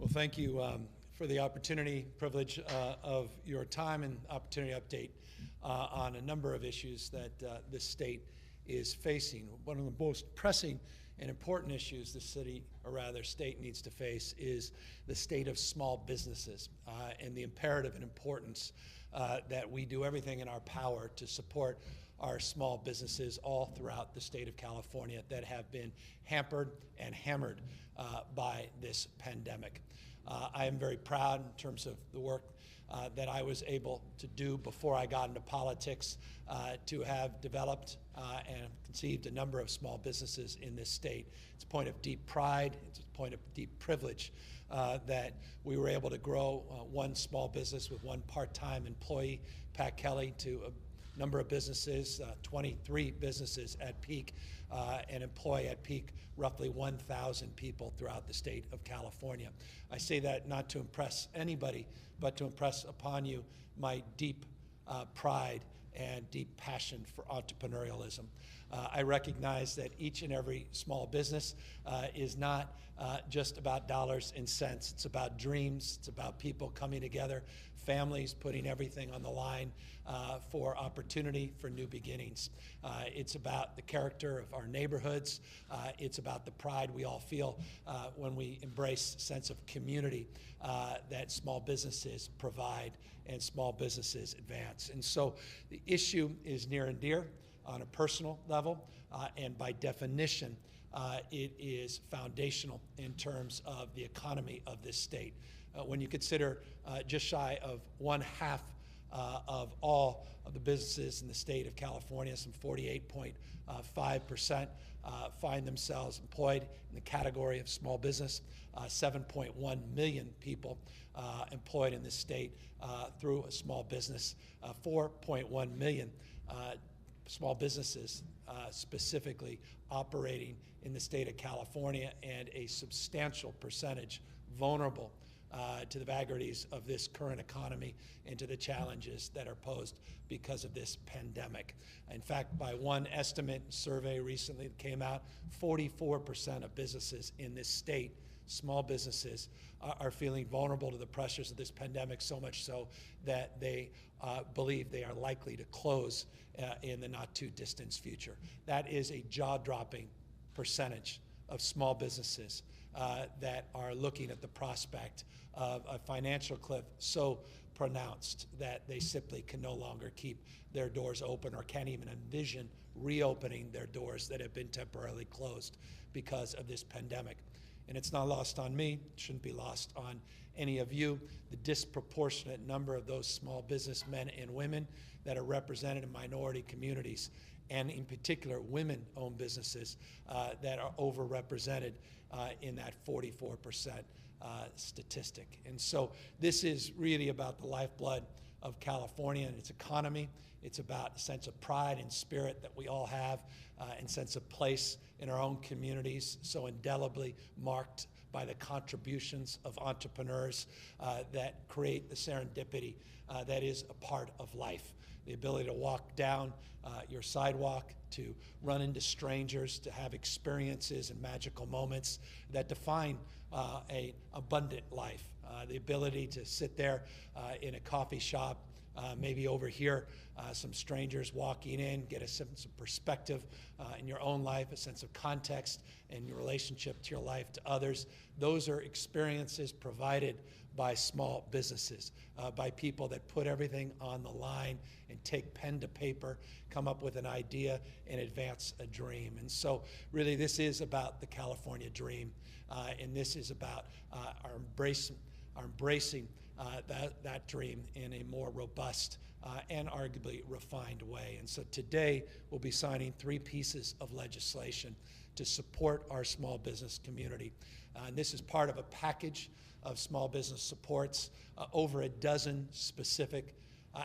Well, thank you for the opportunity, privilege of your time and opportunity to update on a number of issues that this state is facing. One of the most pressing and important issues the city, or rather state, needs to face is the state of small businesses and the imperative and importance that we do everything in our power to support our small businesses all throughout the state of California that have been hampered and hammered by this pandemic. I am very proud in terms of the work that I was able to do before I got into politics to have developed and conceived a number of small businesses in this state. It's a point of deep pride, it's a point of deep privilege that we were able to grow one small business with one part-time employee, Pat Kelly, to a number of businesses, 23 businesses at peak, and employ at peak roughly 1,000 people throughout the state of California. I say that not to impress anybody, but to impress upon you my deep pride and deep passion for entrepreneurialism. I recognize that each and every small business is not just about dollars and cents. It's about dreams. It's about people coming together, families putting everything on the line for opportunity, for new beginnings. It's about the character of our neighborhoods. It's about the pride we all feel when we embrace a sense of community that small businesses provide and small businesses advance. And so the issue is near and dear on a personal level, and by definition, it is foundational in terms of the economy of this state. When you consider just shy of 1/2 of all of the businesses in the state of California, some 48.5%, find themselves employed in the category of small business. 7.1 million people employed in this state through a small business. 4.1 million small businesses specifically operating in the state of California, and a substantial percentage vulnerable to the vagaries of this current economy and to the challenges that are posed because of this pandemic. In fact, by one estimate survey recently that came out, 44% of businesses in this state, small businesses, are feeling vulnerable to the pressures of this pandemic, so much so that they believe they are likely to close in the not too distant future. That is a jaw-dropping percentage of small businesses that are looking at the prospect of a financial cliff so pronounced that they simply can no longer keep their doors open or can't even envision reopening their doors that have been temporarily closed because of this pandemic. And it's not lost on me, it shouldn't be lost on any of you, the disproportionate number of those small business men and women that are represented in minority communities, and in particular women-owned businesses that are overrepresented in that 44% statistic. And so this is really about the lifeblood of California and its economy. It's about a sense of pride and spirit that we all have, and sense of place in our own communities, so indelibly marked by the contributions of entrepreneurs that create the serendipity that is a part of life. The ability to walk down your sidewalk, to run into strangers, to have experiences and magical moments that define an abundant life. The ability to sit there in a coffee shop, maybe overhear some strangers walking in, get a sense of perspective in your own life, a sense of context in your relationship to your life to others. Those are experiences provided by small businesses, by people that put everything on the line and take pen to paper, come up with an idea, and advance a dream. And so really this is about the California dream, and this is about our embracing that dream in a more robust and arguably refined way. And so today we'll be signing 3 pieces of legislation to support our small business community. And this is part of a package of small business supports, over a dozen specific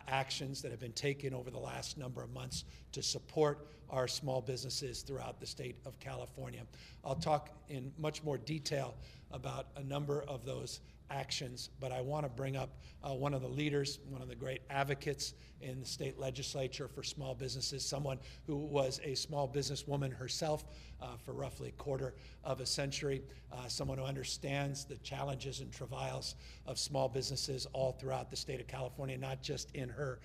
actions that have been taken over the last number of months to support our small businesses throughout the state of California. I'll talk in much more detail about a number of those actions, but I want to bring up one of the leaders, one of the great advocates in the state legislature for small businesses, someone who was a small businesswoman herself for roughly a quarter of a century, someone who understands the challenges and travails of small businesses all throughout the state of California, not just in her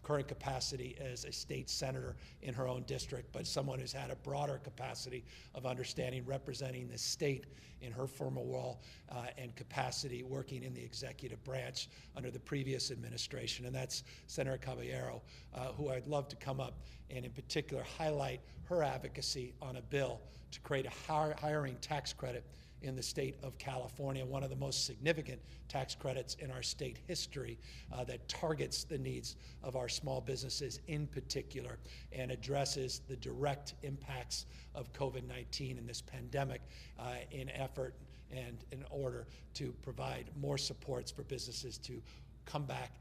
current capacity as a state senator in her own district, but someone who's had a broader capacity of understanding, representing the state in her former role and capacity working in the executive branch under the previous administration. And that's Senator Caballero, who I'd love to come up and in particular highlight her advocacy on a bill to create a hiring tax credit in the state of California, one of the most significant tax credits in our state history that targets the needs of our small businesses in particular and addresses the direct impacts of COVID-19 and this pandemic in effort and in order to provide more supports for businesses to come back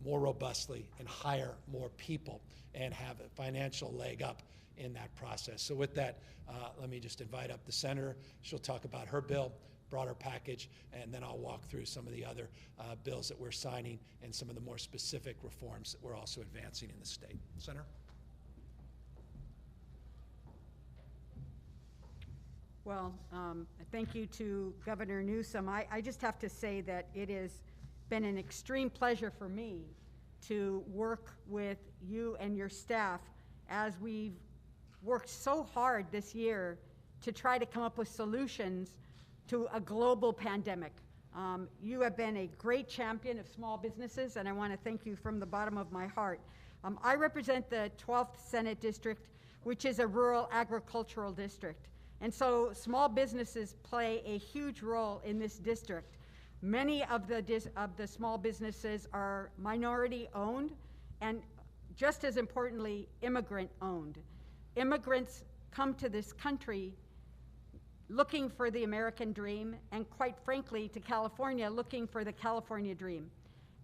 more robustly and hire more people and have a financial leg up in that process. So with that, let me just invite up the senator. She'll talk about her bill, broader package, and then I'll walk through some of the other bills that we're signing and some of the more specific reforms that we're also advancing in the state. Senator? Well, thank you to Governor Newsom. I just have to say that it has been an extreme pleasure for me to work with you and your staff as we've worked so hard this year to try to come up with solutions to a global pandemic. You have been a great champion of small businesses, and I want to thank you from the bottom of my heart. I represent the 12th Senate District, which is a rural agricultural district. And so small businesses play a huge role in this district. Many of the small businesses are minority owned and just as importantly, immigrant owned. Immigrants come to this country looking for the American dream and quite frankly to California looking for the California dream.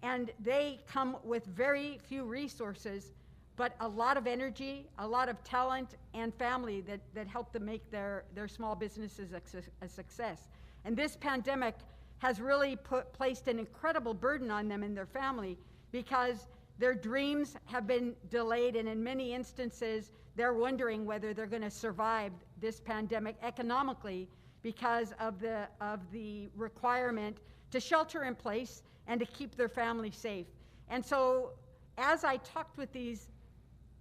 And they come with very few resources, but a lot of energy, a lot of talent and family that help them make their small businesses a success. And this pandemic has really placed an incredible burden on them and their family because their dreams have been delayed, and in many instances, they're wondering whether they're going to survive this pandemic economically because of the requirement to shelter in place and to keep their family safe. And so, as I talked with these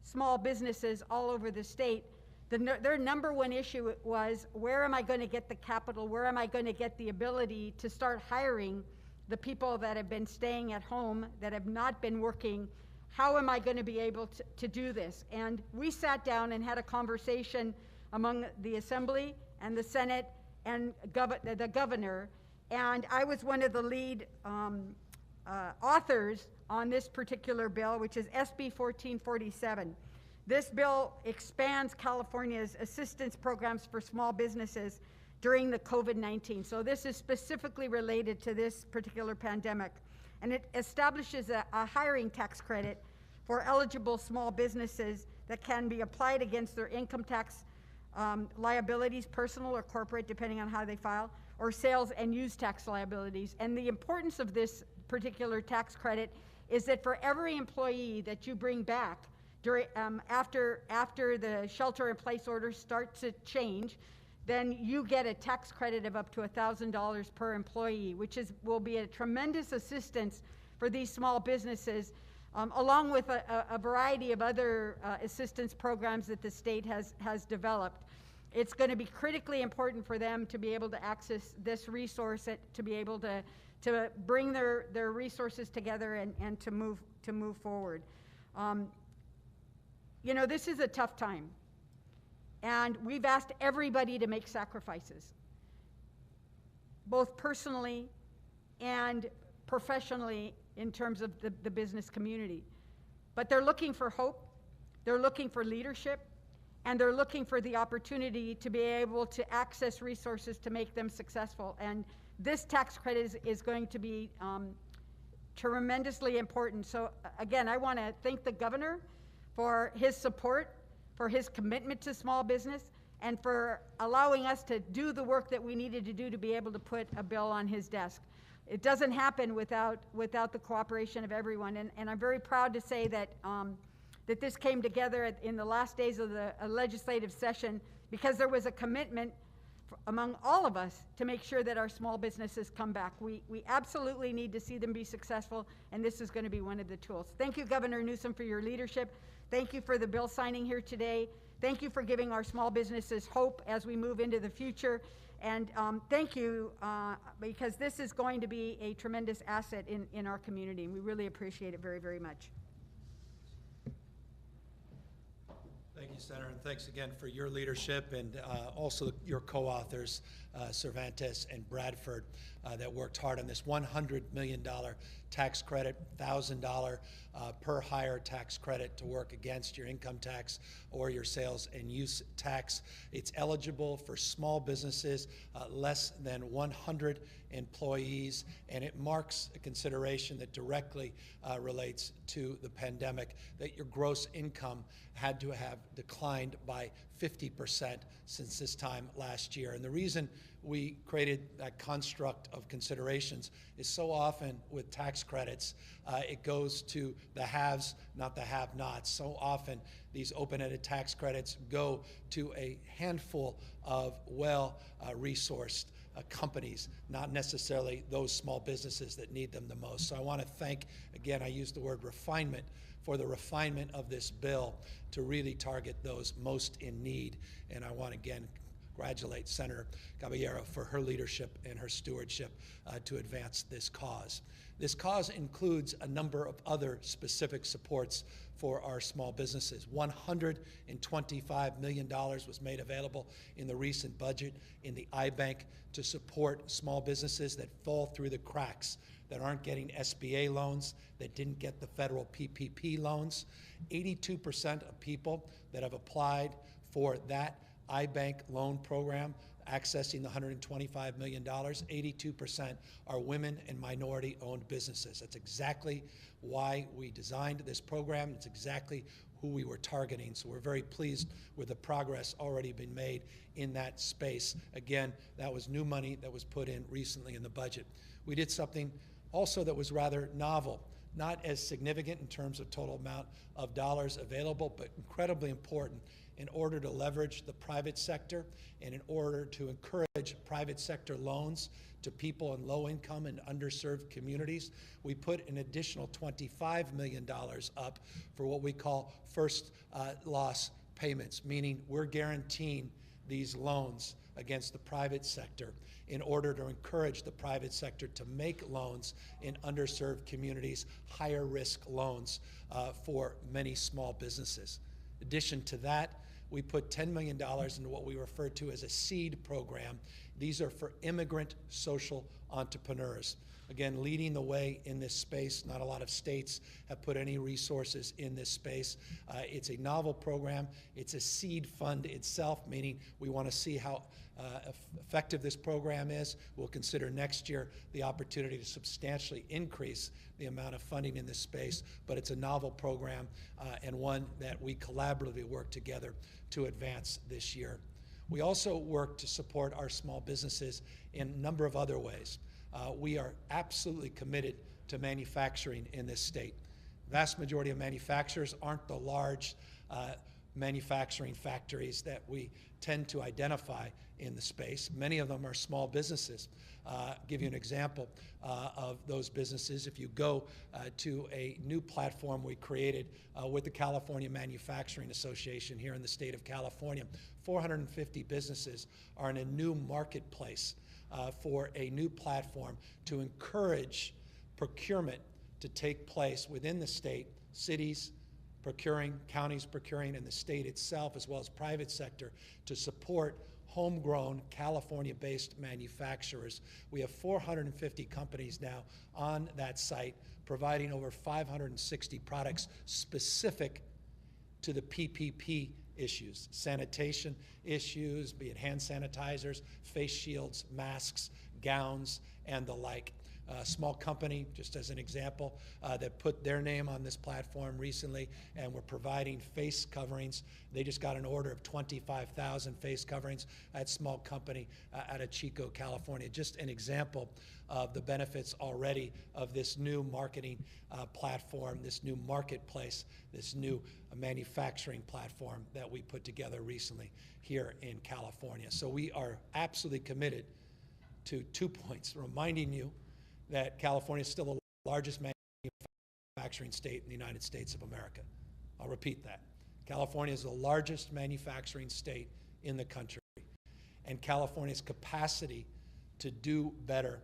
small businesses all over the state, their number one issue was, where am I going to get the capital? Where am I going to get the ability to start hiring the people that have been staying at home, that have not been working? How am I going to be able to do this? And we sat down and had a conversation among the Assembly and the Senate and the governor, and I was one of the lead authors on this particular bill, which is SB 1447. This bill expands California's assistance programs for small businesses during the COVID-19. So this is specifically related to this particular pandemic. And it establishes a hiring tax credit for eligible small businesses that can be applied against their income tax liabilities, personal or corporate, depending on how they file, or sales and use tax liabilities. And the importance of this particular tax credit is that for every employee that you bring back during, after the shelter-in-place orders start to change, then you get a tax credit of up to $1,000 per employee, which will be a tremendous assistance for these small businesses, along with a variety of other assistance programs that the state has developed. It's going to be critically important for them to be able to access this resource, to be able to bring their resources together and to move forward. You know, this is a tough time. And we've asked everybody to make sacrifices, both personally and professionally in terms of the business community. But they're looking for hope, they're looking for leadership, and they're looking for the opportunity to be able to access resources to make them successful. And this tax credit is going to be tremendously important. So again, I want to thank the governor for his support, for his commitment to small business, and for allowing us to do the work that we needed to do to be able to put a bill on his desk. it doesn't happen without the cooperation of everyone. And I'm very proud to say that that this came together in the last days of the legislative session, because there was a commitment among all of us to make sure that our small businesses come back. We absolutely need to see them be successful, and this is going to be one of the tools. Thank you, Governor Newsom, for your leadership. Thank you for the bill signing here today. Thank you for giving our small businesses hope as we move into the future. And thank you, because this is going to be a tremendous asset in our community. We really appreciate it very, very much. Thank you, Senator, and thanks again for your leadership, and also your co-authors, Cervantes and Bradford, that worked hard on this $100 million tax credit, $1,000 per hire tax credit to work against your income tax or your sales and use tax. It's eligible for small businesses, less than 100 employees, and it marks a consideration that directly relates to the pandemic, that your gross income had to have declined by 50% since this time last year. And the reason we created that construct of considerations is so often with tax credits, it goes to the haves, not the have-nots. So often these open-ended tax credits go to a handful of well-resourced companies, not necessarily those small businesses that need them the most. So I want to thank, again, I use the word refinement, for the refinement of this bill to really target those most in need. And I want to again congratulate Senator Caballero for her leadership and her stewardship to advance this cause. This cause includes a number of other specific supports for our small businesses. $125 million was made available in the recent budget in the iBank to support small businesses that fall through the cracks, that aren't getting SBA loans, that didn't get the federal PPP loans. 82% of people that have applied for that iBank loan program, accessing the $125 million, 82% are women and minority-owned businesses. That's exactly why we designed this program. It's exactly who we were targeting. So we're very pleased with the progress already been made in that space. Again, that was new money that was put in recently in the budget. We did something also that was rather novel, not as significant in terms of total amount of dollars available, but incredibly important in order to leverage the private sector and in order to encourage private sector loans to people in low-income and underserved communities. We put an additional $25 million up for what we call first loss payments, meaning we're guaranteeing these loans against the private sector in order to encourage the private sector to make loans in underserved communities, higher risk loans for many small businesses. In addition to that, we put $10 million into what we refer to as a seed program. These are for immigrant social entrepreneurs. Again, leading the way in this space. Not a lot of states have put any resources in this space. It's a novel program. It's a seed fund itself, meaning we want to see how effective this program is. We'll consider next year the opportunity to substantially increase the amount of funding in this space, but it's a novel program and one that we collaboratively work together to advance this year. We also work to support our small businesses in a number of other ways. We are absolutely committed to manufacturing in this state. The vast majority of manufacturers aren't the large manufacturing factories that we tend to identify in the space. Many of them are small businesses. Give you an example of those businesses. If you go to a new platform we created with the California Manufacturing Association here in the state of California, 450 businesses are in a new marketplace for a new platform to encourage procurement to take place within the state, cities procuring, counties procuring, and the state itself, as well as private sector, to support homegrown California-based manufacturers. We have 450 companies now on that site providing over 560 products specific to the PPP issues, sanitation issues, be it hand sanitizers, face shields, masks, gowns, and the like. small company, just as an example, that put their name on this platform recently, and we're providing face coverings. They just got an order of 25,000 face coverings. That small company out of Chico, California. Just an example of the benefits already of this new marketing platform, this new marketplace, this new manufacturing platform that we put together recently here in California. So we are absolutely committed to 2 points, reminding you that California is still the largest manufacturing state in the United States of America. I'll repeat that. California is the largest manufacturing state in the country, and California's capacity to do better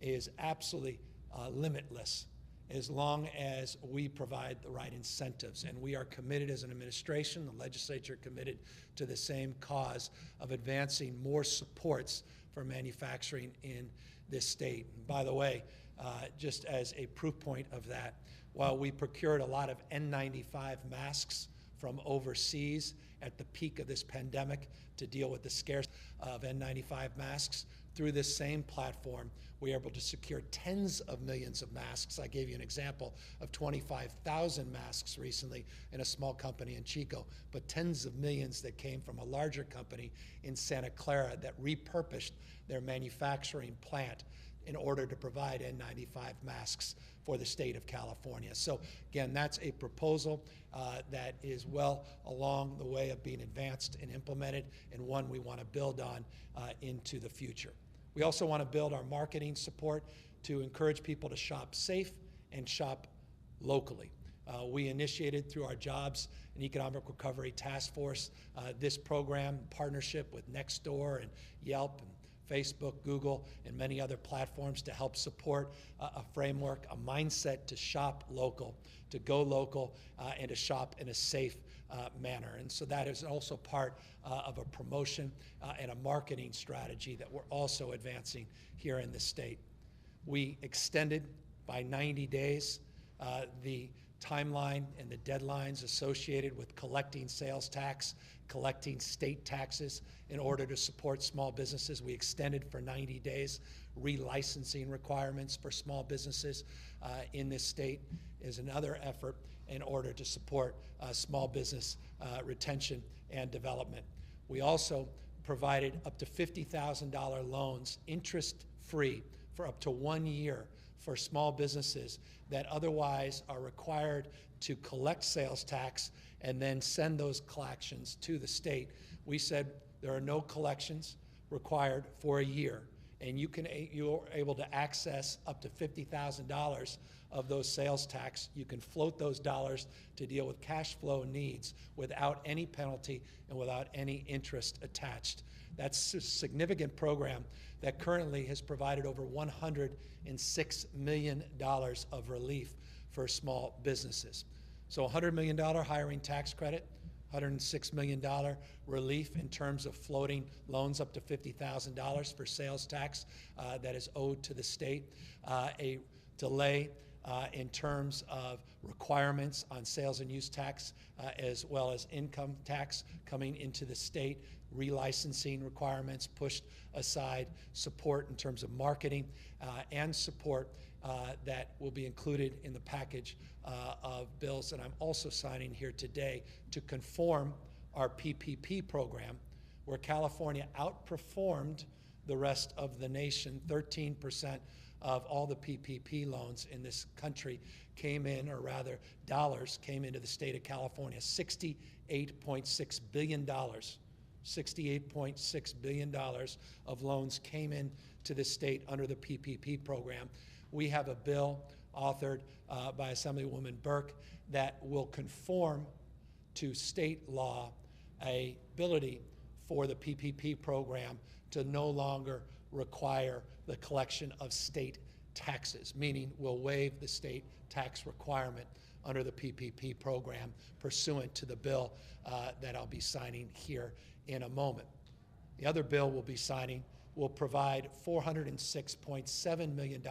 is absolutely limitless as long as we provide the right incentives. And we are committed as an administration, the legislature committed to the same cause of advancing more supports for manufacturing in this state. And by the way, just as a proof point of that, while we procured a lot of N95 masks from overseas at the peak of this pandemic to deal with the scarcity of N95 masks, through this same platform, we were able to secure tens of millions of masks. I gave you an example of 25,000 masks recently in a small company in Chico, but tens of millions that came from a larger company in Santa Clara that repurposed their manufacturing plant in order to provide N95 masks for the state of California. So again, that's a proposal that is well along the way of being advanced and implemented, and one we want to build on into the future. We also want to build our marketing support to encourage people to shop safe and shop locally. We initiated through our Jobs and Economic Recovery Task Force this program in partnership with Nextdoor and Yelp and Facebook, Google, and many other platforms to help support a framework, a mindset to shop local, to go local, and to shop in a safe manner. And so that is also part of a promotion and a marketing strategy that we're also advancing here in the state. We extended by 90 days the timeline and the deadlines associated with collecting sales tax, collecting state taxes in order to support small businesses. We extended for 90 days. Relicensing requirements for small businesses in this state is another effort in order to support small business retention and development. We also provided up to $50,000 loans, interest-free, for up to 1 year for small businesses that otherwise are required to collect sales tax and then send those collections to the state. We said there are no collections required for a year, and you're able to access up to $50,000 of those sales tax. You can float those dollars to deal with cash flow needs without any penalty and without any interest attached. That's a significant program that currently has provided over $106 million of relief for small businesses. So $100 million hiring tax credit, $106 million relief in terms of floating loans up to $50,000 for sales tax that is owed to the state, a delay in terms of requirements on sales and use tax as well as income tax coming into the state, relicensing requirements pushed aside, support in terms of marketing, and support that will be included in the package of bills that I'm also signing here today to conform our PPP program, where California outperformed the rest of the nation. 13% of all the PPP loans in this country came in, or rather dollars came into the state of California, $68.6 billion. $68.6 billion of loans came in to the state under the PPP program. We have a bill authored by Assemblywoman Burke that will conform to state law a ability for the PPP program to no longer require the collection of state taxes, meaning we'll waive the state tax requirement under the PPP program pursuant to the bill that I'll be signing here in a moment. The other bill we'll be signing will provide $406.7 million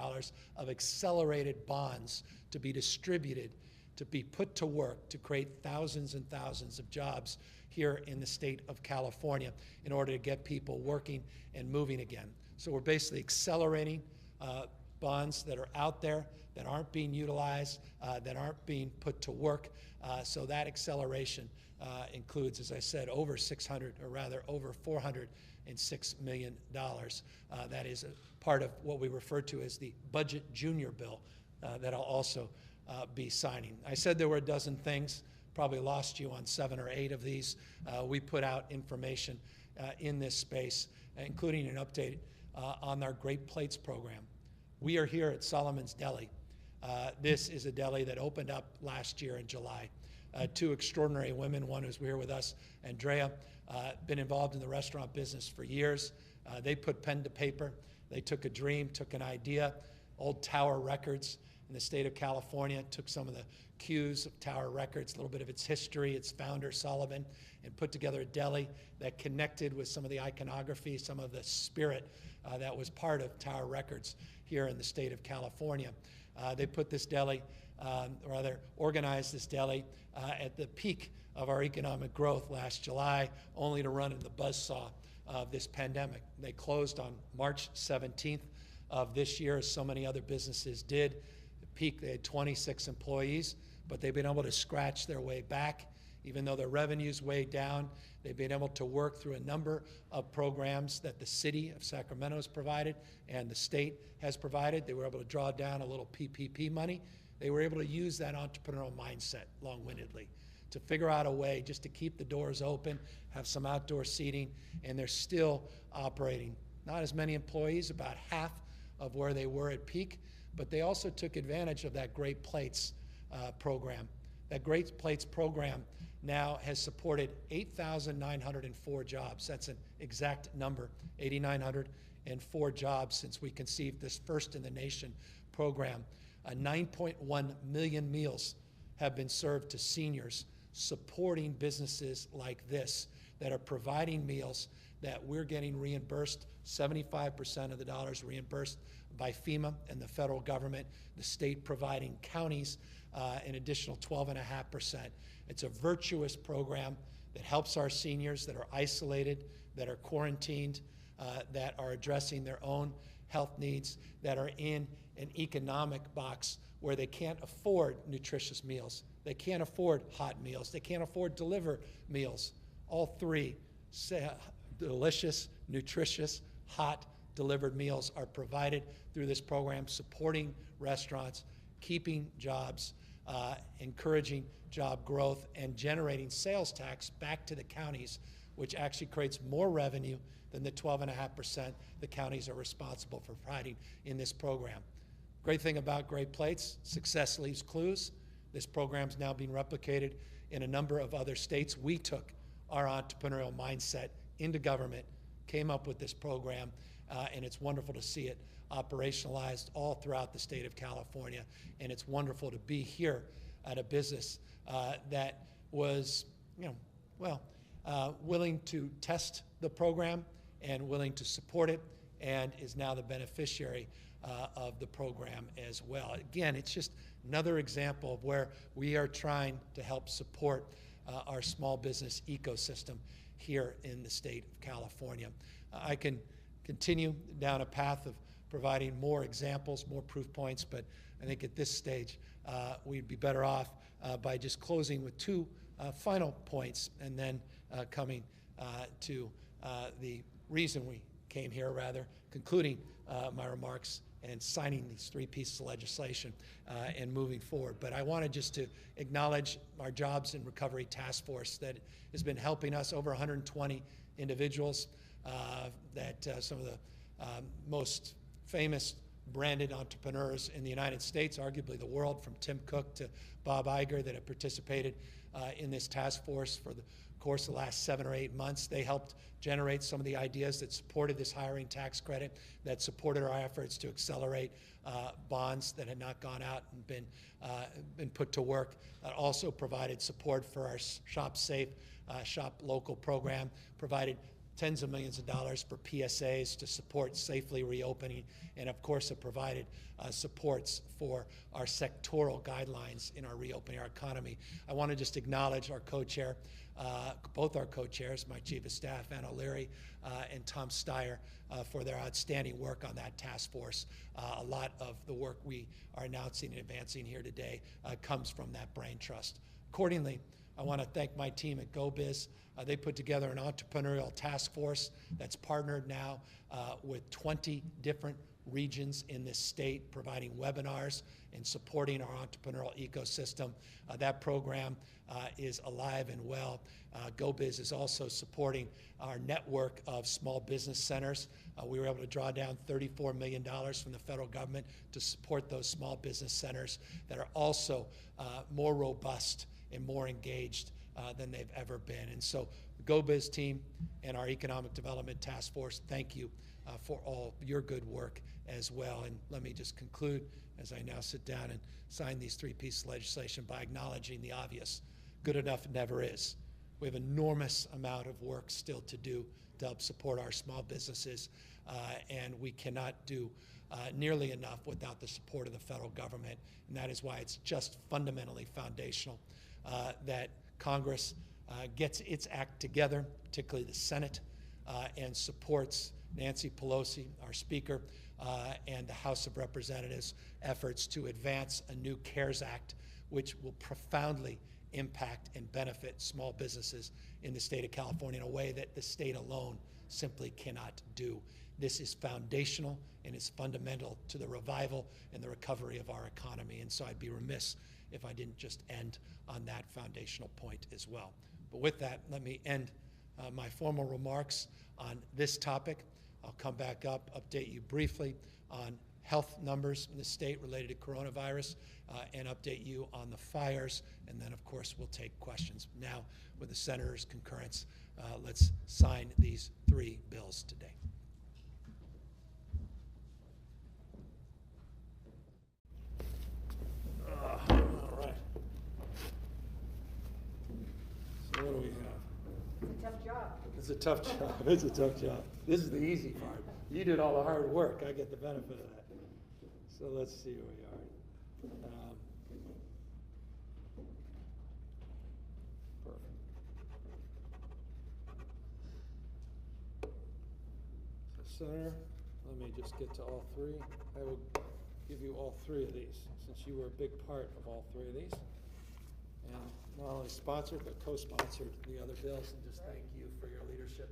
of accelerated bonds to be distributed, to be put to work, to create thousands and thousands of jobs here in the state of California in order to get people working and moving again. So we're basically accelerating bonds that are out there that aren't being utilized, that aren't being put to work. So that acceleration includes, as I said, over $406 million. That is a part of what we refer to as the budget junior bill that I'll also be signing. I said there were a dozen things, probably lost you on 7 or 8 of these. We put out information in this space, including an update on our Great Plates program. We are here at Solomon's Deli. This is a deli that opened up last year in July. 2 extraordinary women, one who's here with us, Andrea, been involved in the restaurant business for years. They put pen to paper. They took a dream, took an idea, old Tower Records in the state of California, took some of the cues of Tower Records, a little bit of its history, its founder, Sullivan, and put together a deli that connected with some of the iconography, some of the spirit that was part of Tower Records here in the state of California. They put this deli, organized this deli at the peak of our economic growth last July, only to run in the buzzsaw of this pandemic. They closed on March 17th of this year, as so many other businesses did. At peak, they had 26 employees, but they've been able to scratch their way back. Even though their revenue's way down, they've been able to work through a number of programs that the city of Sacramento has provided and the state has provided. They were able to draw down a little PPP money. They were able to use that entrepreneurial mindset, long-windedly, to figure out a way just to keep the doors open, have some outdoor seating, and they're still operating. Not as many employees, about half of where they were at peak, but they also took advantage of that Great Plates program. That Great Plates program now has supported 8,904 jobs. That's an exact number, 8,904 jobs since we conceived this first-in-the-nation program. 9.1 million meals have been served to seniors, supporting businesses like this that are providing meals that we're getting reimbursed, 75% of the dollars reimbursed by FEMA and the federal government, the state providing counties an additional 12.5%. It's a virtuous program that helps our seniors that are isolated, that are quarantined, that are addressing their own health needs, that are in an economic box where they can't afford nutritious meals. They can't afford hot meals. They can't afford deliver meals. All 3 delicious, nutritious, hot delivered meals are provided through this program, supporting restaurants, keeping jobs, encouraging job growth, and generating sales tax back to the counties, which actually creates more revenue than the 12.5% the counties are responsible for providing in this program. Great thing about Great Plates, success leaves clues. This program's now being replicated in a number of other states. We took our entrepreneurial mindset into government, came up with this program, and it's wonderful to see it operationalized all throughout the state of California. And it's wonderful to be here at a business that was, willing to test the program and willing to support it, and is now the beneficiary of the program as well. Again, it's just another example of where we are trying to help support our small business ecosystem here in the state of California. I can continue down a path of providing more examples, more proof points, but I think at this stage we'd be better off by just closing with 2 final points, and then coming to the reason we came here, rather, concluding my remarks and signing these 3 pieces of legislation and moving forward. But I wanted just to acknowledge our Jobs and Recovery Task Force that has been helping us, over 120 individuals, that some of the most famous branded entrepreneurs in the United States, arguably the world, from Tim Cook to Bob Iger, that have participated in this task force for the course of the last 7 or 8 months. They helped generate some of the ideas that supported this hiring tax credit, that supported our efforts to accelerate bonds that had not gone out and been put to work. Also provided support for our Shop Safe, Shop Local program, provided tens of millions of dollars for PSAs to support safely reopening, and of course have provided supports for our sectoral guidelines in our reopening our economy. I want to just acknowledge our co-chair, both our co-chairs, my chief of staff, Anna Leary, and Tom Steyer, for their outstanding work on that task force. A lot of the work we are announcing and advancing here today comes from that brain trust. Accordingly, I want to thank my team at GoBiz. They put together an entrepreneurial task force that's partnered now with 20 different regions in this state, providing webinars and supporting our entrepreneurial ecosystem. That program is alive and well. GoBiz is also supporting our network of small business centers. We were able to draw down $34 million from the federal government to support those small business centers that are also more robust and more engaged than they've ever been. And so the GoBiz team and our Economic Development Task Force, thank you for all your good work as well. And let me just conclude as I now sit down and sign these three pieces of legislation by acknowledging the obvious. Good enough never is. We have an enormous amount of work still to do to help support our small businesses, and we cannot do nearly enough without the support of the federal government, and that is why it's just fundamentally foundational that Congress gets its act together, particularly the Senate, and supports Nancy Pelosi, our Speaker, and the House of Representatives' efforts to advance a new CARES Act, which will profoundly impact and benefit small businesses in the state of California in a way that the state alone simply cannot do. This is foundational and is fundamental to the revival and the recovery of our economy. And so I'd be remiss if I didn't just end on that foundational point as well. But with that, let me end my formal remarks on this topic. I'll come back up, update you briefly on health numbers in the state related to coronavirus, and update you on the fires, and then of course we'll take questions. Now, with the Senator's concurrence, let's sign these three bills today. All right. So what do we have? It's a tough job. It's a tough job. It's a tough job. This is the easy part. You did all the hard work. I get the benefit of that. So let's see where we are. Perfect. So, Senator, let me just get to all three. I will give you all three of these, since you were a big part of all three of these. And not only sponsored, but co-sponsored the other bills, and just thank you for your leadership,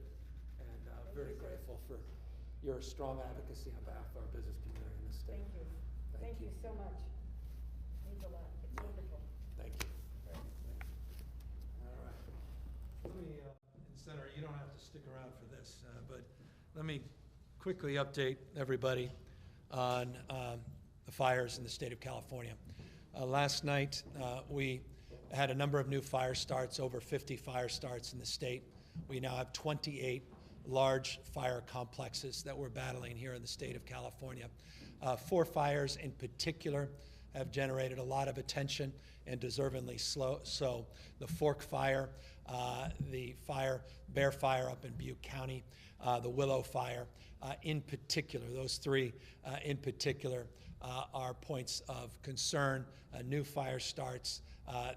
and very grateful for your strong advocacy on behalf of our business community in this state. Thank you. Thank you so much. It means a lot. It's wonderful. Thank you. All right. Let me, and Senator, you don't have to stick around for this, but let me quickly update everybody on the fires in the state of California. Last night, we had a number of new fire starts, over 50 fire starts in the state. We now have 28 large fire complexes that we're battling here in the state of California. 4 fires in particular have generated a lot of attention, and deservingly so. The Fork Fire, the Bear Fire up in Butte County, the Willow Fire in particular. Those 3 in particular are points of concern, new fire starts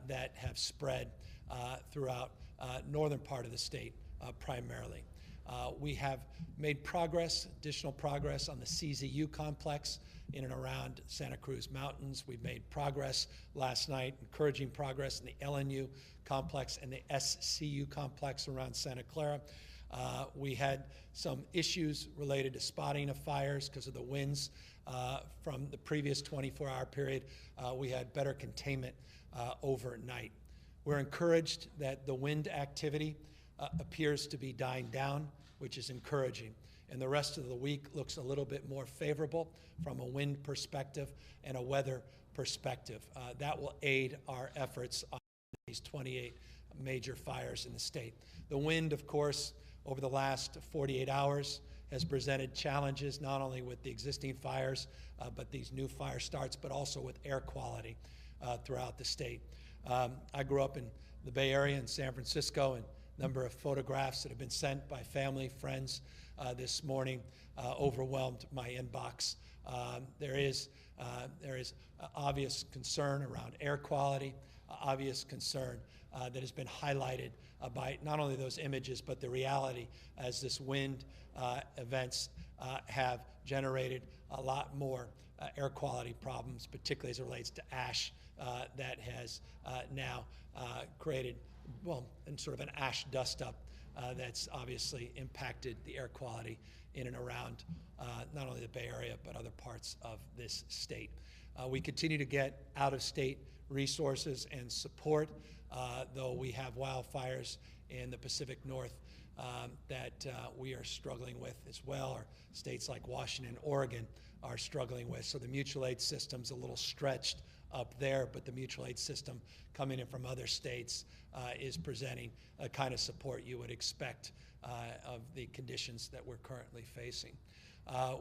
that have spread throughout northern part of the state primarily. We have made progress, additional progress on the CZU complex in and around Santa Cruz Mountains. We've made progress last night, encouraging progress in the LNU complex and the SCU complex around Santa Clara. We had some issues related to spotting of fires because of the winds from the previous 24-hour period. We had better containment overnight. We're encouraged that the wind activity appears to be dying down, which is encouraging. And the rest of the week looks a little bit more favorable from a wind perspective and a weather perspective. That will aid our efforts on these 28 major fires in the state. The wind, of course, over the last 48 hours has presented challenges not only with the existing fires, but these new fire starts, but also with air quality throughout the state. I grew up in the Bay Area in San Francisco, and number of photographs that have been sent by family, friends this morning overwhelmed my inbox. There is obvious concern around air quality, obvious concern that has been highlighted by not only those images, but the reality as this wind events have generated a lot more air quality problems, particularly as it relates to ash that has now created, well, in sort of an ash dust up that's obviously impacted the air quality in and around not only the Bay Area, but other parts of this state. We continue to get out-of-state resources and support, though we have wildfires in the Pacific North that we are struggling with as well, or states like Washington and Oregon are struggling with. So the mutual aid system's a little stretched up there, but the mutual aid system coming in from other states is presenting a kind of support you would expect of the conditions that we're currently facing.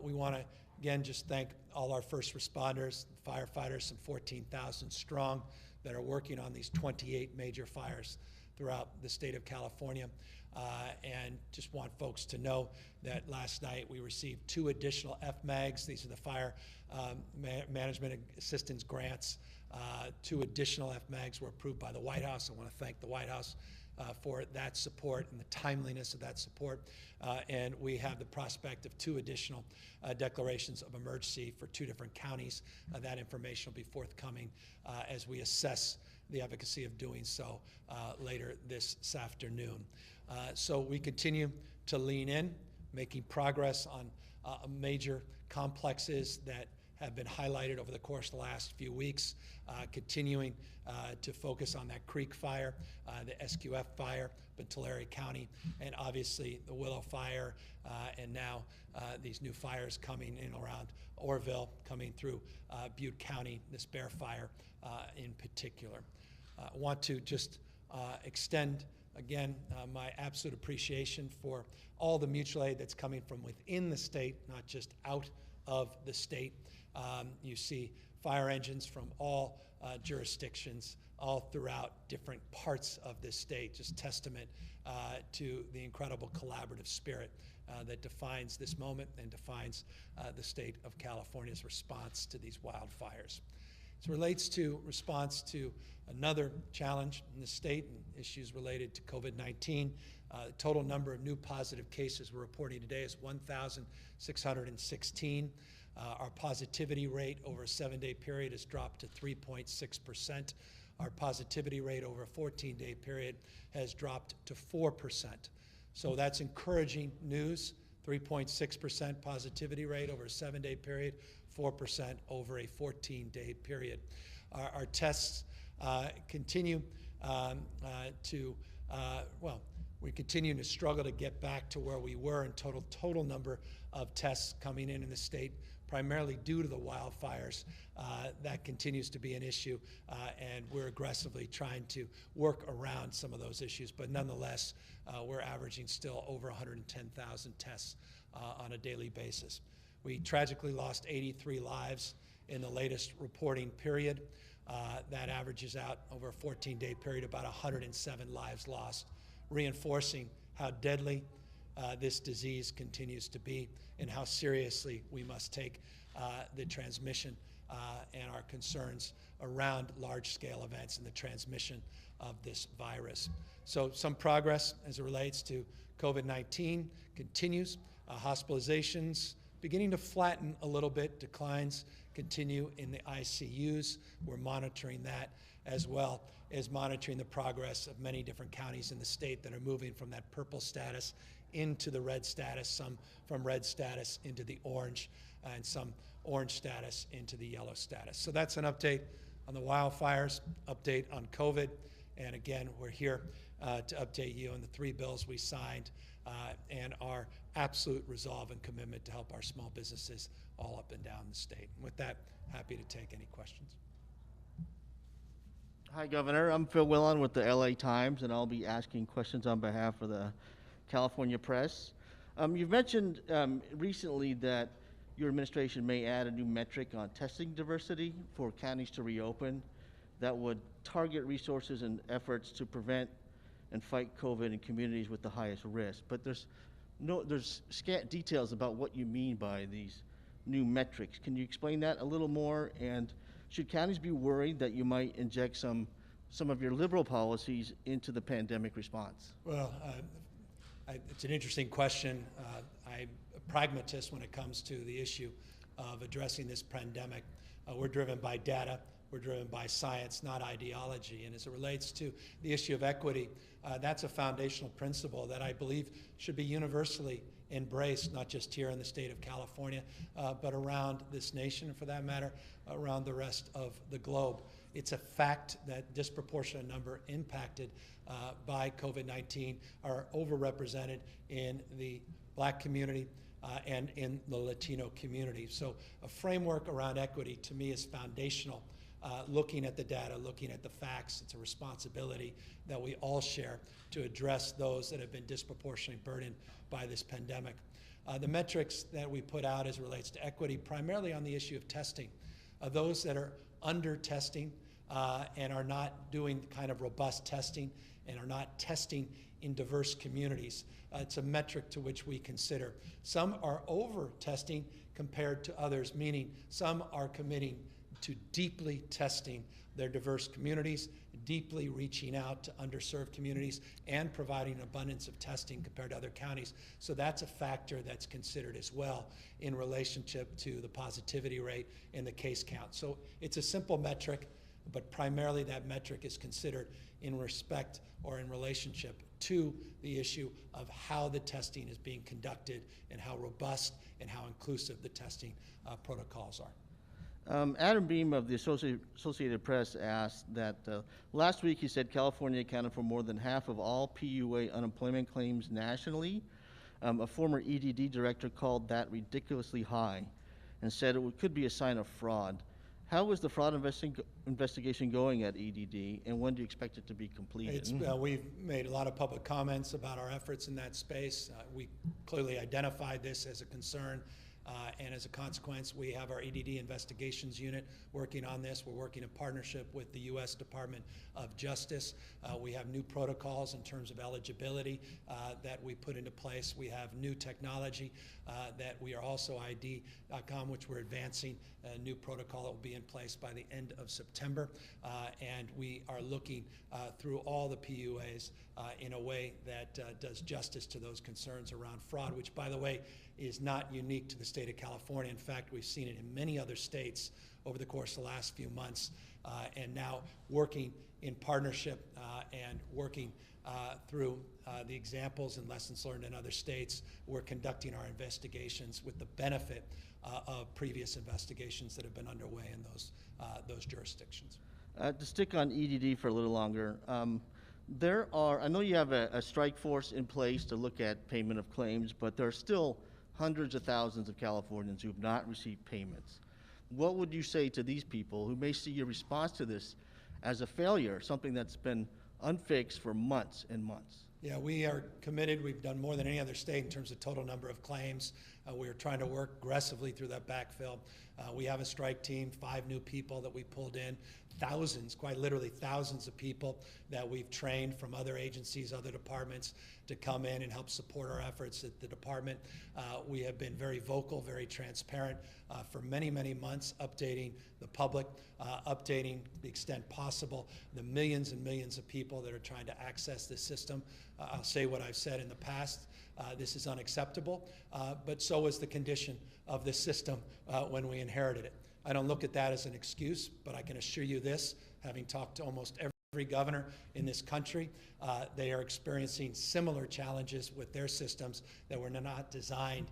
We want to, again, just thank all our first responders, firefighters, some 14,000 strong, that are working on these 28 major fires throughout the state of California. And just want folks to know that last night we received 2 additional FMAGs. These are the Fire Management Assistance Grants. 2 additional FMAGs were approved by the White House. I want to thank the White House for that support and the timeliness of that support. And we have the prospect of 2 additional declarations of emergency for 2 different counties. That information will be forthcoming as we assess the efficacy of doing so later this afternoon. So we continue to lean in, making progress on major complexes that have been highlighted over the course of the last few weeks, continuing to focus on that Creek Fire, the SQF Fire in Tulare County, and obviously the Willow Fire, and now these new fires coming in around Orville, coming through Butte County, this Bear Fire in particular. I want to just extend again my absolute appreciation for all the mutual aid that's coming from within the state, not just out of the state. You see fire engines from all jurisdictions, all throughout different parts of this state, just testament to the incredible collaborative spirit that defines this moment and defines the state of California's response to these wildfires. As it relates to response to another challenge in the state and issues related to COVID-19, the total number of new positive cases we're reporting today is 1,616. Our positivity rate over a 7-day period has dropped to 3.6%. Our positivity rate over a 14-day period has dropped to 4%. So that's encouraging news. 3.6% positivity rate over a 7-day period, 4% over a 14-day period. Our tests continue we continue to struggle to get back to where we were in total number of tests coming in the state, primarily due to the wildfires. That continues to be an issue, and we're aggressively trying to work around some of those issues. But nonetheless, we're averaging still over 110,000 tests on a daily basis. We tragically lost 83 lives in the latest reporting period. That averages out over a 14-day period, about 107 lives lost, reinforcing how deadly this disease continues to be and how seriously we must take the transmission and our concerns around large-scale events and the transmission of this virus. So some progress as it relates to COVID-19 continues. Hospitalizations beginning to flatten a little bit. Declines continue in the ICUs. We're monitoring that, as well as monitoring the progress of many different counties in the state that are moving from that purple status into the red status, some from red status into the orange, and some orange status into the yellow status. So that's an update on the wildfires, update on COVID, and again, we're here to update you on the 3 bills we signed and our absolute resolve and commitment to help our small businesses all up and down the state. And with that, happy to take any questions. Hi, Governor. I'm Phil Willon with the LA Times, and I'll be asking questions on behalf of the California press. You've mentioned recently that your administration may add a new metric on testing diversity for counties to reopen that would target resources and efforts to prevent and fight COVID in communities with the highest risk. But there's scant details about what you mean by these new metrics. Can you explain that a little more? And should counties be worried that you might inject some of your liberal policies into the pandemic response? Well, it's an interesting question. I'm a pragmatist when it comes to the issue of addressing this pandemic. We're driven by data. We're driven by science, not ideology. And as it relates to the issue of equity, that's a foundational principle that I believe should be universally embraced, not just here in the state of California, but around this nation, and for that matter, around the rest of the globe. It's a fact that disproportionate number impacted by COVID-19 are overrepresented in the Black community and in the Latino community. So a framework around equity to me is foundational. Looking at the data, looking at the facts, it's a responsibility that we all share to address those that have been disproportionately burdened by this pandemic. The metrics that we put out as it relates to equity, primarily on the issue of testing, those that are under testing and are not doing kind of robust testing and are not testing in diverse communities. It's a metric to which we consider. Some are over testing compared to others, meaning some are committing to deeply testing their diverse communities, deeply reaching out to underserved communities, and providing an abundance of testing compared to other counties. So that's a factor that's considered as well in relationship to the positivity rate and the case count. So it's a simple metric, but primarily that metric is considered in respect or in relationship to the issue of how the testing is being conducted and how robust and how inclusive the testing protocols are. Adam Beam of the Associated Press asked that last week he said California accounted for more than half of all PUA unemployment claims nationally. A former EDD director called that ridiculously high and said it could be a sign of fraud. How is the fraud investigation going at EDD, and when do you expect it to be completed? We've made a lot of public comments about our efforts in that space. We clearly identified this as a concern. And as a consequence, we have our EDD investigations unit working on this. We're working in partnership with the U.S. Department of Justice. We have new protocols in terms of eligibility that we put into place. We have new technology that we are also ID.com, which we're advancing, a new protocol that will be in place by the end of September. And we are looking through all the PUAs in a way that does justice to those concerns around fraud, which, by the way, is not unique to the state of California. In fact, we've seen it in many other states over the course of the last few months, and now working in partnership and working through the examples and lessons learned in other states. We're conducting our investigations with the benefit of previous investigations that have been underway in those jurisdictions. To stick on EDD for a little longer, I know you have a strike force in place to look at payment of claims, but there are still hundreds of thousands of Californians who have not received payments. What would you say to these people who may see your response to this as a failure, something that's been unfixed for months and months? Yeah, we are committed. We've done more than any other state in terms of total number of claims. We're trying to work aggressively through that backfill. We have a strike team, 5 new people that we pulled in, thousands, quite literally thousands of people that we've trained from other agencies, other departments to come in and help support our efforts at the department. We have been very vocal, very transparent for many, many months, updating the public, updating to the extent possible the millions and millions of people that are trying to access this system. I'll say what I've said in the past. This is unacceptable, but so is the condition of this system when we inherited it. I don't look at that as an excuse, but I can assure you this, having talked to almost every governor in this country, they are experiencing similar challenges with their systems that were not designed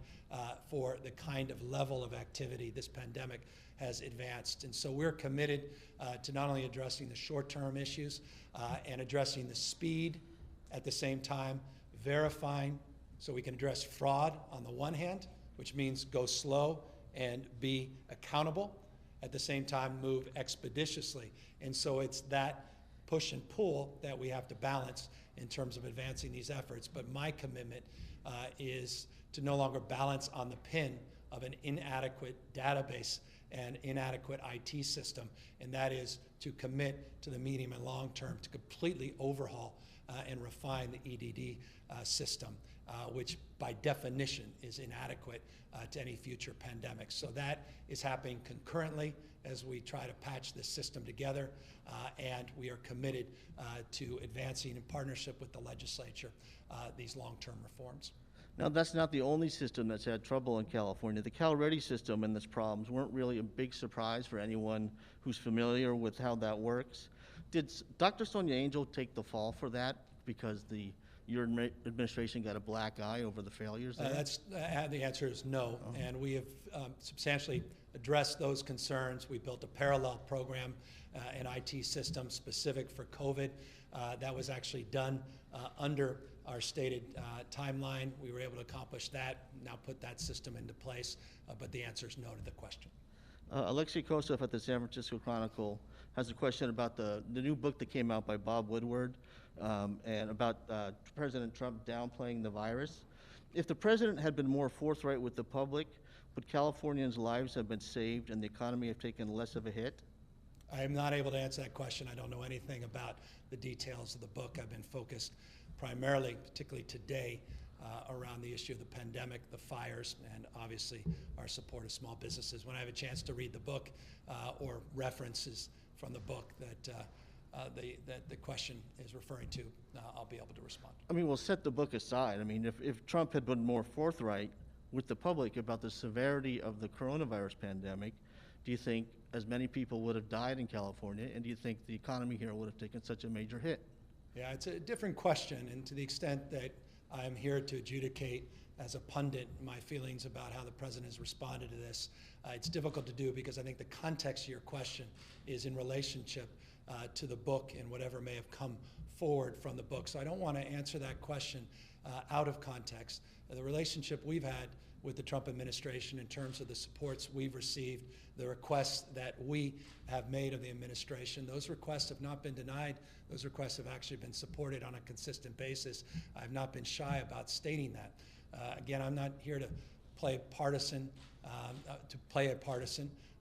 for the kind of level of activity this pandemic has advanced. And so we're committed to not only addressing the short-term issues and addressing the speed at the same time, verifying so we can address fraud on the one hand, which means go slow and be accountable, at the same time move expeditiously. And so it's that push and pull that we have to balance in terms of advancing these efforts. But my commitment is to no longer balance on the pin of an inadequate database and inadequate IT system, and that is to commit to the medium and long term to completely overhaul and refine the EDD system, which by definition is inadequate to any future pandemic. So that is happening concurrently as we try to patch this system together, and we are committed to advancing in partnership with the legislature these long-term reforms. Now, that's not the only system that's had trouble in California. The Cal-Ready system and its problems weren't really a big surprise for anyone who's familiar with how that works. Did Dr. Sonia Angel take the fall for that because your administration got a black eye over the failures there? The answer is no, and we have substantially addressed those concerns. We built a parallel program, an IT system specific for COVID. That was actually done under our stated timeline. We were able to accomplish that, now put that system into place, but the answer is no to the question. Alexei Kosov at the San Francisco Chronicle has a question about the new book that came out by Bob Woodward and about President Trump downplaying the virus. If the president had been more forthright with the public, would Californians' lives have been saved and the economy have taken less of a hit? I am not able to answer that question. I don't know anything about the details of the book. I've been focused primarily, particularly today, around the issue of the pandemic, the fires, and obviously our support of small businesses. When I have a chance to read the book or references from the book that the question is referring to, I'll be able to respond. I mean, we'll set the book aside. I mean, if Trump had been more forthright with the public about the severity of the coronavirus pandemic, do you think as many people would have died in California, and do you think the economy here would have taken such a major hit? Yeah, it's a different question, and to the extent that I'm here to adjudicate as a pundit my feelings about how the president has responded to this, it's difficult to do because I think the context of your question is in relationship to the book and whatever may have come forward from the book. So I don't want to answer that question out of context. The relationship we've had with the Trump administration in terms of the supports we've received, the requests that we have made of the administration, those requests have not been denied. Those requests have actually been supported on a consistent basis. I've not been shy about stating that. Again, I'm not here to play partisan,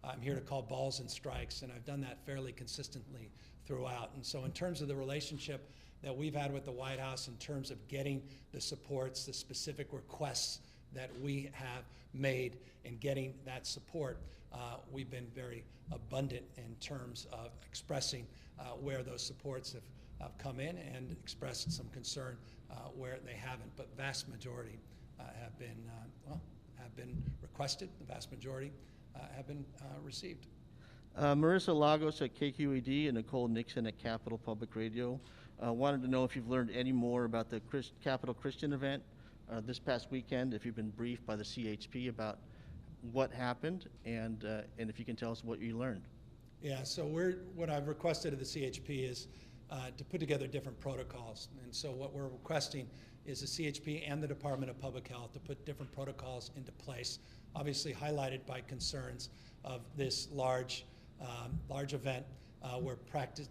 I'm here to call balls and strikes, and I've done that fairly consistently throughout. And so in terms of the relationship that we've had with the White House in terms of getting the supports, the specific requests that we have made in getting that support, we've been very abundant in terms of expressing where those supports have come in and expressed some concern where they haven't. But vast majority have been requested. The vast majority have been received. Marissa Lagos at KQED and Nicole Nixon at Capital Public Radio wanted to know if you've learned any more about the Capital Christian event this past weekend, if you've been briefed by the CHP about what happened, and if you can tell us what you learned. Yeah, so what I've requested of the CHP is to put together different protocols. And so what we're requesting is the CHP and the Department of Public Health to put different protocols into place, obviously highlighted by concerns of this large event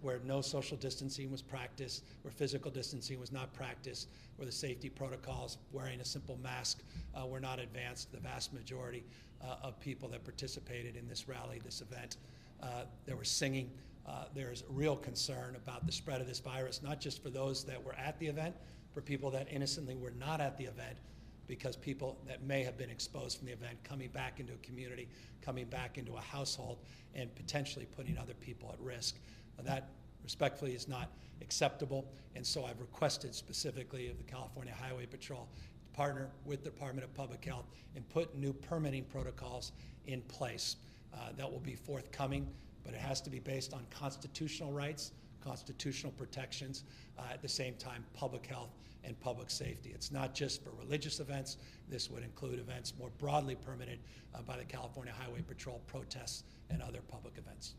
where no social distancing was practiced, where physical distancing was not practiced, where the safety protocols, wearing a simple mask, were not advanced. The vast majority of people that participated in this rally, this event, there was singing. There's real concern about the spread of this virus, not just for those that were at the event, for people that innocently were not at the event, because people that may have been exposed from the event coming back into a community, coming back into a household, and potentially putting other people at risk. That, respectfully, is not acceptable, and so I've requested specifically of the California Highway Patrol to partner with the Department of Public Health and put new permitting protocols in place. That will be forthcoming, but it has to be based on constitutional rights, constitutional protections, at the same time public health and public safety. It's not just for religious events. This would include events more broadly permitted by the California Highway Patrol, protests, and other public events.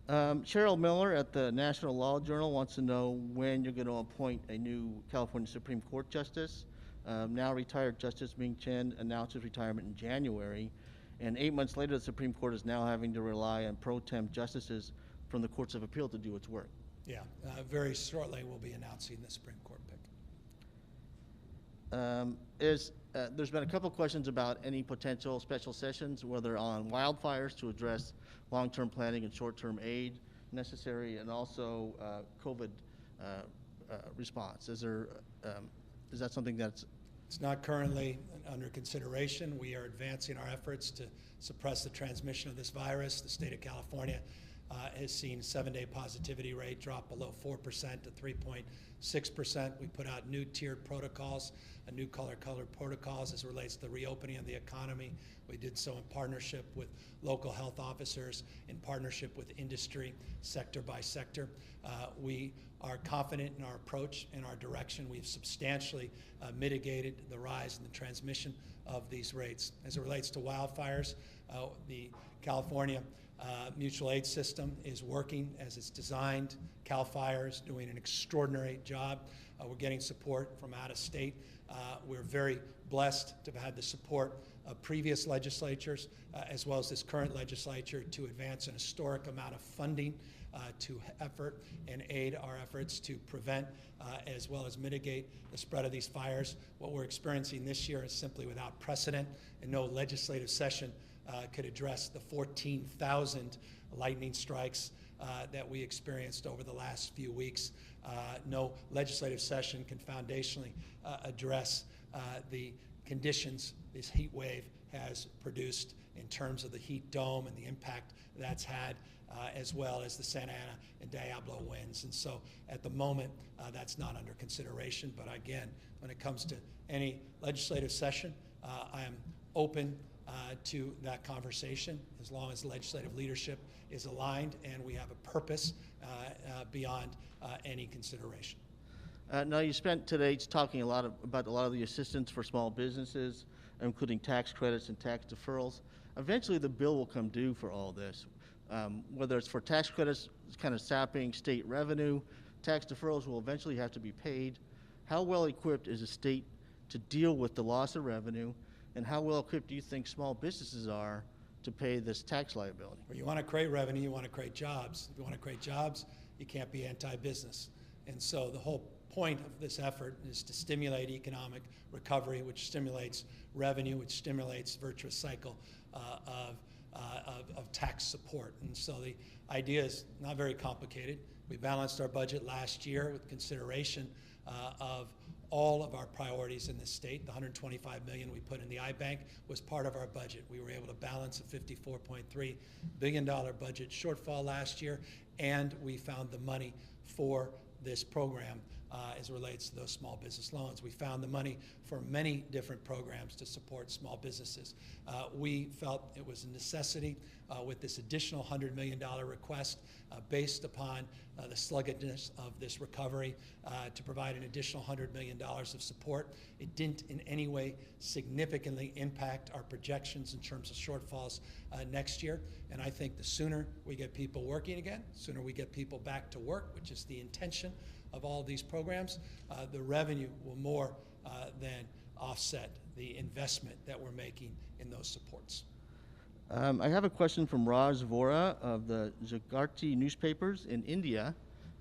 Cheryl Miller at the National Law Journal wants to know when you're going to appoint a new California Supreme Court justice. Now retired Justice Ming Chen announced his retirement in January, and 8 months later the Supreme Court is now having to rely on pro tem justices from the Courts of Appeal to do its work. Yeah, very shortly we'll be announcing the Supreme Court pick. There's been a couple questions about any potential special sessions, whether on wildfires to address long-term planning and short-term aid necessary, and also COVID response. Is that something that's... It's not currently under consideration. We are advancing our efforts to suppress the transmission of this virus. The state of California has seen 7-day positivity rate drop below 4% to 3.6%. We put out new tiered protocols, new color-colored protocols as it relates to the reopening of the economy. We did so in partnership with local health officers, in partnership with industry, sector by sector. We are confident in our approach and our direction. We've substantially mitigated the rise in the transmission of these rates. As it relates to wildfires, the California mutual aid system is working as it's designed. CAL FIRE is doing an extraordinary job. We're getting support from out of state. We're very blessed to have had the support of previous legislatures as well as this current legislature to advance an historic amount of funding to effort and aid our efforts to prevent as well as mitigate the spread of these fires. What we're experiencing this year is simply without precedent, and no legislative session could address the 14,000 lightning strikes that we experienced over the last few weeks. No legislative session can foundationally address the conditions this heat wave has produced in terms of the heat dome and the impact that's had, as well as the Santa Ana and Diablo winds. And so at the moment, that's not under consideration. But again, when it comes to any legislative session, I am open to that conversation as long as the legislative leadership is aligned and we have a purpose beyond any consideration. Now, you spent today talking about a lot of the assistance for small businesses, including tax credits and tax deferrals. Eventually, the bill will come due for all this. Whether it's for tax credits, it's kind of sapping state revenue. Tax deferrals will eventually have to be paid. How well equipped is the state to deal with the loss of revenue, and how well equipped do you think small businesses are to pay this tax liability? Well, you want to create revenue, you want to create jobs. If you want to create jobs, you can't be anti-business. And so the whole point of this effort is to stimulate economic recovery, which stimulates revenue, which stimulates virtuous cycle of tax support. And so the idea is not very complicated. We balanced our budget last year with consideration of all of our priorities in this state. The $125 million we put in the iBank was part of our budget. We were able to balance a $54.3 billion budget shortfall last year, and we found the money for this program as it relates to those small business loans. We found the money for many different programs to support small businesses. We felt it was a necessity with this additional $100 million request based upon the sluggishness of this recovery to provide an additional $100 million of support. It didn't in any way significantly impact our projections in terms of shortfalls next year. And I think the sooner we get people working again, the sooner we get people back to work, which is the intention of all of these programs, the revenue will more than offset the investment that we're making in those supports. I have a question from Raj Vora of the Jagrati newspapers in India.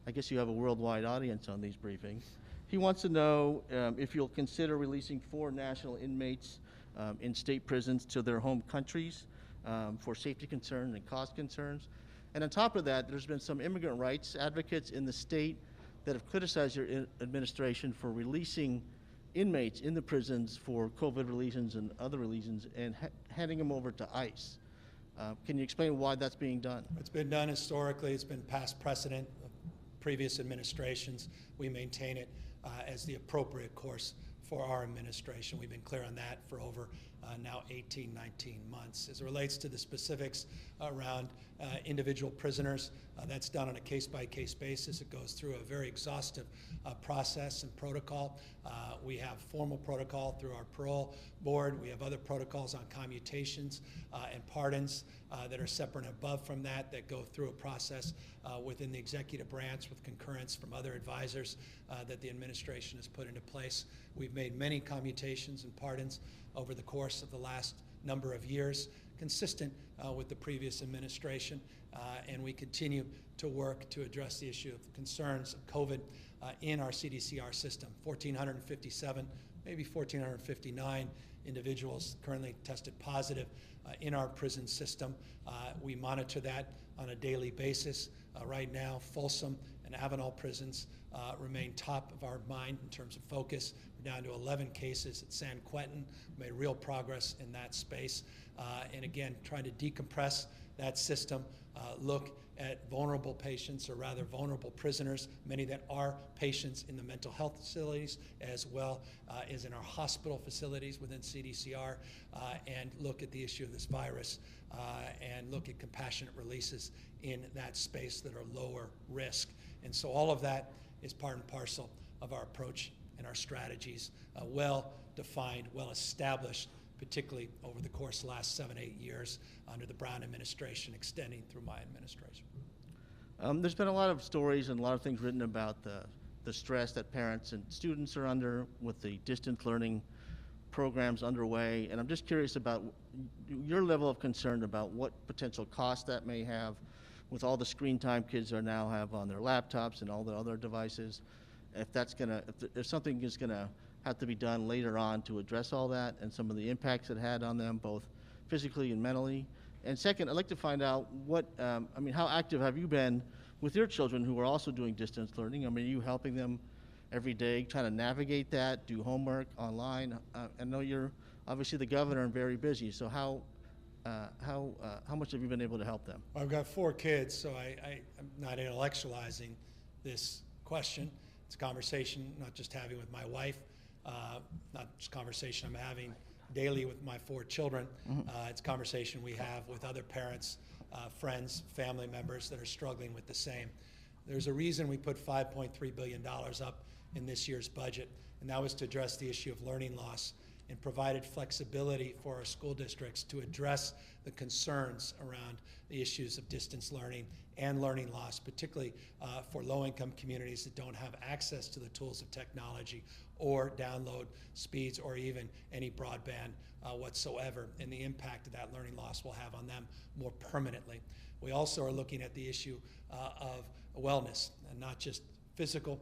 I guess you have a worldwide audience on these briefings. He wants to know if you'll consider releasing 4 national inmates in state prisons to their home countries for safety concerns and cost concerns. And on top of that, there's been some immigrant rights advocates in the state that have criticized your administration for releasing inmates in the prisons for COVID reasons and other reasons and handing them over to ICE. Can you explain why that's being done? It's been done historically. It's been past precedent of previous administrations. We maintain it as the appropriate course for our administration. We've been clear on that for over now 18, 19 months. As it relates to the specifics around individual prisoners, that's done on a case-by-case basis. It goes through a very exhaustive process and protocol. We have formal protocol through our parole board. We have other protocols on commutations and pardons that are separate and above from that go through a process within the executive branch with concurrence from other advisors that the administration has put into place. We've made many commutations and pardons over the course of the last number of years, consistent with the previous administration, and we continue to work to address the issue of concerns of COVID in our CDCR system. 1,457 maybe 1,459 individuals currently tested positive in our prison system. We monitor that on a daily basis. Right now, Folsom and Avenal prisons remain top of our mind in terms of focus. We're down to 11 cases at San Quentin. We made real progress in that space. And again, trying to decompress that system, look at vulnerable patients, or rather vulnerable prisoners, many that are patients in the mental health facilities as well as in our hospital facilities within CDCR, and look at the issue of this virus and look at compassionate releases in that space that are lower risk. And so all of that is part and parcel of our approach and our strategies, well defined, well established, particularly over the course of the last 7-8 years under the Brown administration, extending through my administration. There's been a lot of stories and a lot of things written about the stress that parents and students are under with the distance learning programs underway, and I'm just curious about your level of concern about what potential cost that may have with all the screen time kids are now have on their laptops and all the other devices. If that's gonna, if something is gonna have to be done later on to address all that and some of the impacts it had on them, both physically and mentally. And second, I'd like to find out what, I mean, how active have you been with your children who are also doing distance learning? I mean, are you helping them every day, trying to navigate that, do homework online? I know you're obviously the governor and very busy, so how much have you been able to help them? Well, I've got 4 kids, so I'm not intellectualizing this question. It's a conversation not just having with my wife, not just conversation I'm having daily with my 4 children. It's a conversation we have with other parents, friends, family members that are struggling with the same. There's a reason we put $5.3 billion up in this year's budget, and that was to address the issue of learning loss and provided flexibility for our school districts to address the concerns around the issues of distance learning and learning loss, particularly for low-income communities that don't have access to the tools of technology or download speeds or even any broadband whatsoever, and the impact that that learning loss will have on them more permanently. We also are looking at the issue of wellness, and not just physical,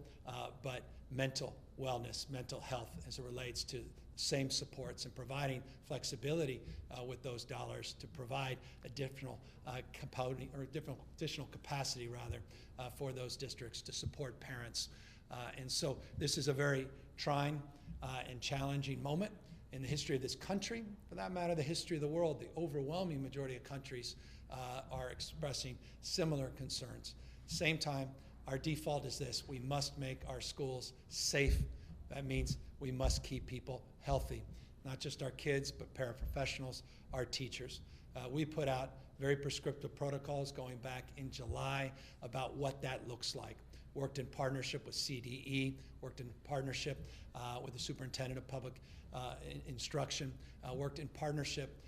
but mental wellness, mental health as it relates to same supports, and providing flexibility with those dollars to provide additional component or additional capacity rather for those districts to support parents. And so this is a very trying and challenging moment in the history of this country, for that matter, the history of the world. The overwhelming majority of countries are expressing similar concerns. Same time, our default is this: we must make our schools safe. That means we must keep people healthy, not just our kids, but paraprofessionals, our teachers. We put out very prescriptive protocols going back in July about what that looks like. Worked in partnership with CDE, worked in partnership with the Superintendent of Public Instruction, worked in partnership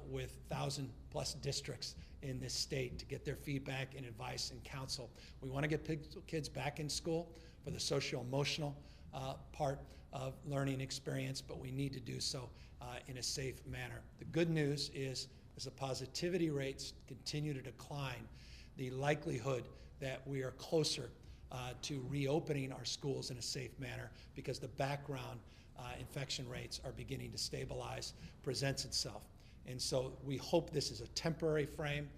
with 1,000+ districts in this state to get their feedback and advice and counsel. We want to get kids back in school for the social-emotional part of learning experience, but we need to do so in a safe manner. The good news is, as the positivity rates continue to decline, the likelihood that we are closer to reopening our schools in a safe manner, because the background infection rates are beginning to stabilize, presents itself. And so we hope this is a temporary frame,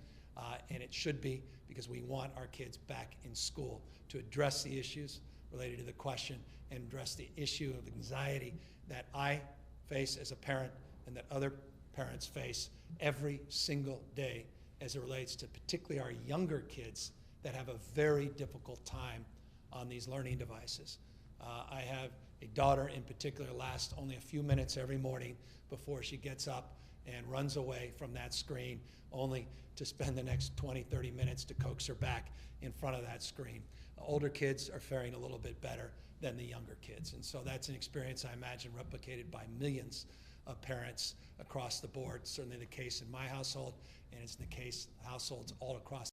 and it should be, because we want our kids back in school to address the issues related to the question and address the issue of anxiety that I face as a parent and that other parents face every single day as it relates to particularly our younger kids that have a very difficult time on these learning devices. I have a daughter in particular, lasts only a few minutes every morning before she gets up and runs away from that screen, only to spend the next 20, 30 minutes to coax her back in front of that screen. Older kids are faring a little bit better than the younger kids, and so that's an experience I imagine replicated by millions of parents across the board. Certainly the case in my household, and it's the case in households all across,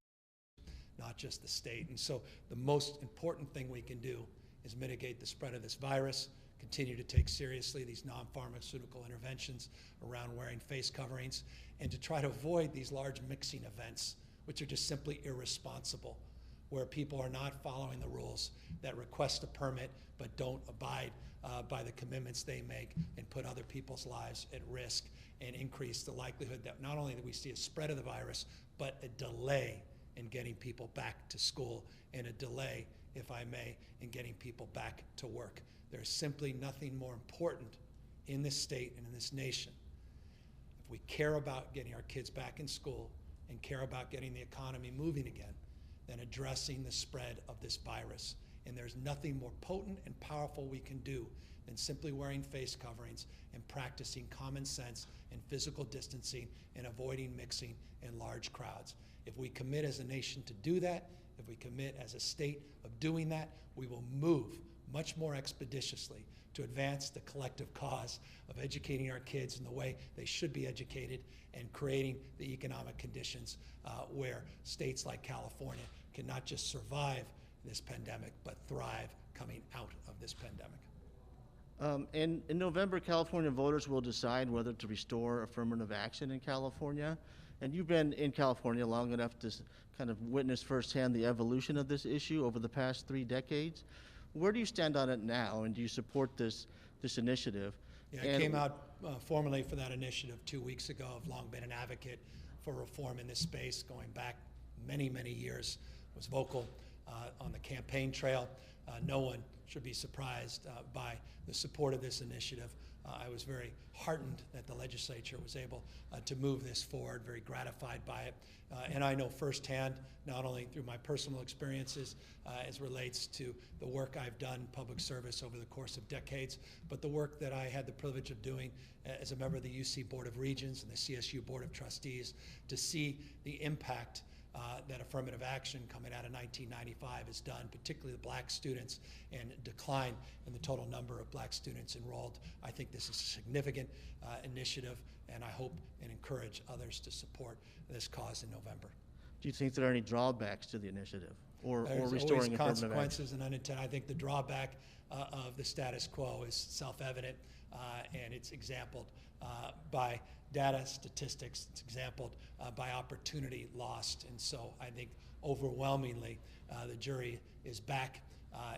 not just the state. And so the most important thing we can do is mitigate the spread of this virus, continue to take seriously these non-pharmaceutical interventions around wearing face coverings, and to try to avoid these large mixing events, which are just simply irresponsible where people are not following the rules, that request a permit but don't abide by the commitments they make and put other people's lives at risk and increase the likelihood that not only that we see a spread of the virus, but a delay in getting people back to school and a delay, if I may, in getting people back to work. There's simply nothing more important in this state and in this nation. If we care about getting our kids back in school and care about getting the economy moving again, than addressing the spread of this virus. And there's nothing more potent and powerful we can do than simply wearing face coverings and practicing common sense and physical distancing and avoiding mixing in large crowds. If we commit as a nation to do that, if we commit as a state of doing that, we will move much more expeditiously to advance the collective cause of educating our kids in the way they should be educated and creating the economic conditions where states like California can not just survive this pandemic, but thrive coming out of this pandemic. In November, California voters will decide whether to restore affirmative action in California. And you've been in California long enough to kind of witness firsthand the evolution of this issue over the past 3 decades. Where do you stand on it now, and do you support this initiative? Yeah, I came out formally for that initiative 2 weeks ago. I've long been an advocate for reform in this space, going back many, many years. Was vocal on the campaign trail. No one should be surprised by the support of this initiative. I was very heartened that the legislature was able to move this forward, very gratified by it. And I know firsthand, not only through my personal experiences as relates to the work I've done in public service over the course of decades, but the work that I had the privilege of doing as a member of the UC Board of Regents and the CSU Board of Trustees, to see the impact that affirmative action coming out of 1995 has done, particularly the black students, and decline in the total number of black students enrolled. I think this is a significant initiative, and I hope and encourage others to support this cause in November. Do you think there are any drawbacks to the initiative or There's restoring always affirmative consequences action? and unintended. I think the drawback of the status quo is self-evident, and it's exampled by data, statistics. It's exampled by opportunity lost. And so I think overwhelmingly the jury is back.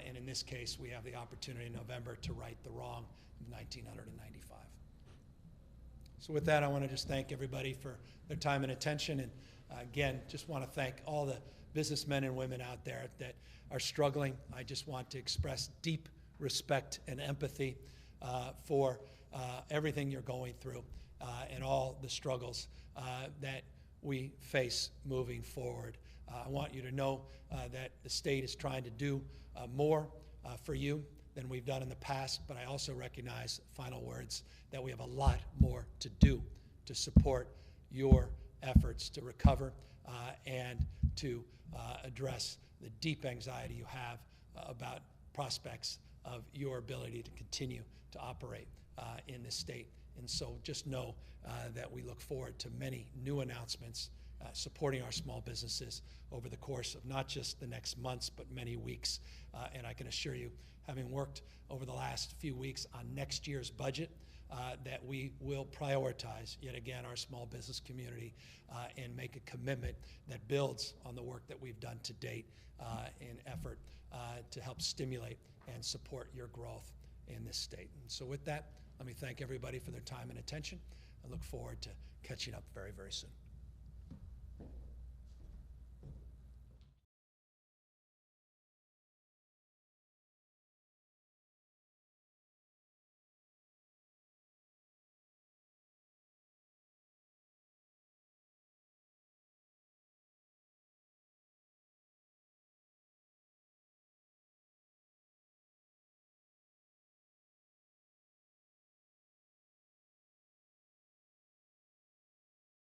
And in this case, we have the opportunity in November to right the wrong of 1995. So with that, I want to just thank everybody for their time and attention. And again, just want to thank all the businessmen and women out there that are struggling. I just want to express deep respect and empathy for everything you're going through and all the struggles that we face moving forward. I want you to know that the state is trying to do more for you than we've done in the past, but I also recognize, final words, that we have a lot more to do to support your efforts to recover and to address the deep anxiety you have about prospects of your ability to continue to operate in this state. And so just know that we look forward to many new announcements supporting our small businesses over the course of not just the next months, but many weeks. And I can assure you, having worked over the last few weeks on next year's budget, that we will prioritize, yet again, our small business community and make a commitment that builds on the work that we've done to date in effort to help stimulate and support your growth in this state. And so with that, let me thank everybody for their time and attention. I look forward to catching up very, very soon.